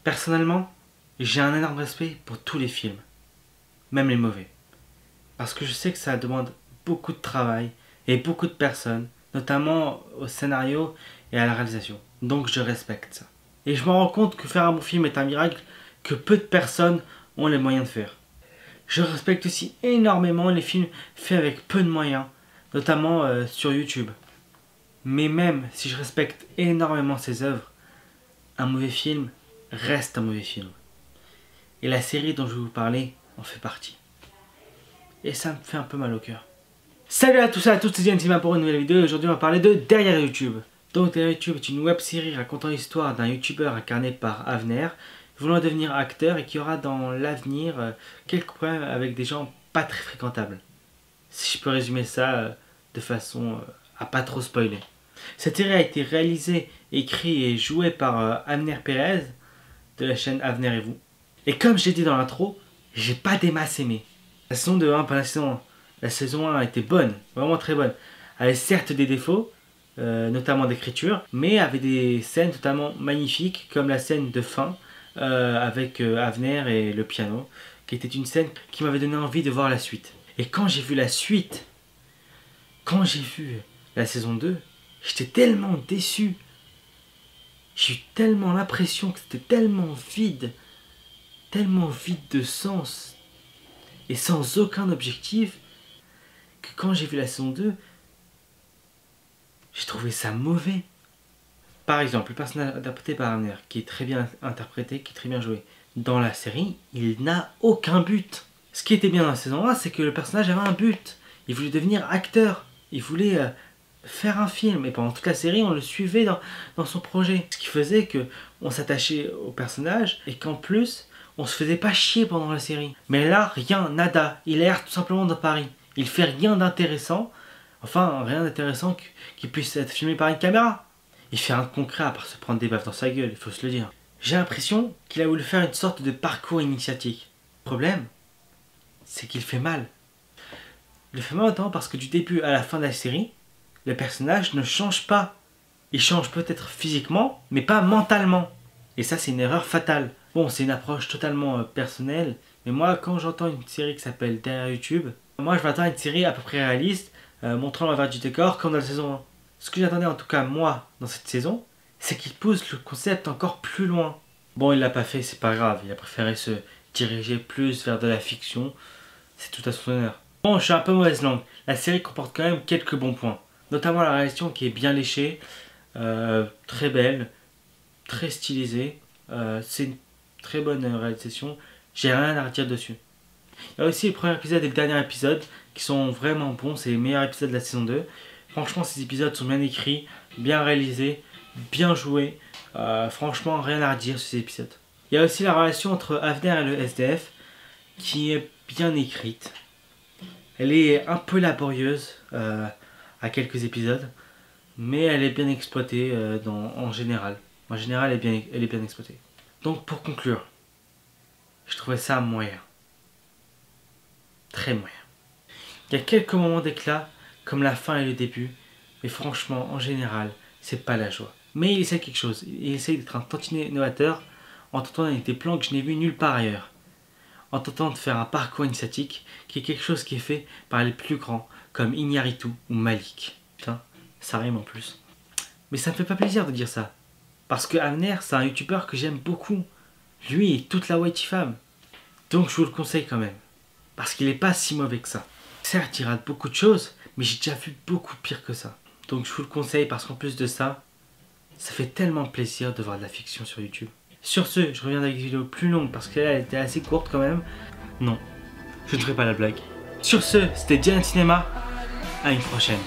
Personnellement, j'ai un énorme respect pour tous les films, même les mauvais. Parce que je sais que ça demande beaucoup de travail et beaucoup de personnes, notamment au scénario et à la réalisation. Donc je respecte ça. Et je me rends compte que faire un bon film est un miracle que peu de personnes ont les moyens de faire. Je respecte aussi énormément les films faits avec peu de moyens, notamment sur YouTube. Mais même si je respecte énormément ces œuvres, un mauvais film reste un mauvais film. Et la série dont je vais vous parler en fait partie. Et ça me fait un peu mal au cœur. Salut à tous et à toutes, c'est Yantima pour une nouvelle vidéo. Et aujourd'hui on va parler de Derrière YouTube. Donc Derrière YouTube est une web série racontant l'histoire d'un youtubeur incarné par Avner, voulant devenir acteur et qui aura dans l'avenir quelques problèmes avec des gens pas très fréquentables. Si je peux résumer ça de façon à pas trop spoiler. Cette série a été réalisée, écrite et jouée par Avner Perez de la chaîne Avner et vous. Et comme j'ai dit dans l'intro, j'ai pas des masses aimé. La saison 2, pas la saison 1. La saison 1 était bonne, vraiment très bonne. Elle avait certes des défauts, notamment d'écriture, mais avait des scènes totalement magnifiques, comme la scène de fin avec Avner et le piano, qui était une scène qui m'avait donné envie de voir la suite. Et quand j'ai vu la suite, quand j'ai vu la saison 2, j'étais tellement déçu. J'ai eu tellement l'impression que c'était tellement vide de sens, et sans aucun objectif, que quand j'ai vu la saison 2, j'ai trouvé ça mauvais. Par exemple, le personnage interprété par Avner, qui est très bien interprété, qui est très bien joué, dans la série, il n'a aucun but. Ce qui était bien dans la saison 1, c'est que le personnage avait un but. Il voulait devenir acteur. Il voulait faire un film. Et pendant toute la série, on le suivait dans son projet. Ce qui faisait qu'on s'attachait au personnage et qu'en plus, on se faisait pas chier pendant la série. Mais là, rien, nada. Il erre tout simplement dans Paris. Il fait rien d'intéressant. Enfin, rien d'intéressant qui puisse être filmé par une caméra. Il fait rien de concret à part se prendre des baffes dans sa gueule, il faut se le dire. J'ai l'impression qu'il a voulu faire une sorte de parcours initiatique. Le problème, c'est qu'il fait mal. Il fait mal notamment parce que du début à la fin de la série, le personnage ne change pas. Il change peut-être physiquement, mais pas mentalement. Et ça, c'est une erreur fatale. Bon, c'est une approche totalement personnelle, mais moi, quand j'entends une série qui s'appelle Derrière YouTube, moi, je m'attends à une série à peu près réaliste, montrant l'envers du décor comme dans la saison 1. Ce que j'attendais en tout cas moi dans cette saison, c'est qu'il pousse le concept encore plus loin. Bon, il l'a pas fait, c'est pas grave, il a préféré se diriger plus vers de la fiction, c'est tout à son honneur. Bon, je suis un peu mauvaise langue, la série comporte quand même quelques bons points, notamment la réalisation qui est bien léchée, très belle, très stylisée, c'est une très bonne réalisation, j'ai rien à redire dessus. Il y a aussi le premier épisode et le dernier épisode qui sont vraiment bons, c'est les meilleurs épisodes de la saison 2. Franchement, ces épisodes sont bien écrits, bien réalisés, bien joués. Franchement, rien à redire sur ces épisodes. Il y a aussi la relation entre Avner et le SDF qui est bien écrite. Elle est un peu laborieuse à quelques épisodes, mais elle est bien exploitée en général. En général, elle est bien exploitée. Donc pour conclure, je trouvais ça moyen. Très moyen. Il y a quelques moments d'éclat, comme la fin et le début, mais franchement, en général, c'est pas la joie. Mais il essaie quelque chose, il essaie d'être un tantinet innovateur, en tentant avec des plans que je n'ai vus nulle part ailleurs. En tentant de faire un parcours initiatique, qui est quelque chose qui est fait par les plus grands, comme Iñárritu ou Malik. Putain, ça rime en plus. Mais ça me fait pas plaisir de dire ça. Parce que Avner, c'est un youtubeur que j'aime beaucoup. Lui et toute la Whitey femme. Donc je vous le conseille quand même. Parce qu'il est pas si mauvais que ça. Certes, il rate beaucoup de choses, mais j'ai déjà vu beaucoup pire que ça. Donc je vous le conseille parce qu'en plus de ça, ça fait tellement plaisir de voir de la fiction sur YouTube. Sur ce, je reviens avec une vidéo plus longue parce qu'elle était assez courte quand même. Non, je ne ferai pas la blague. Sur ce, c'était Diane Cinéma. À une prochaine.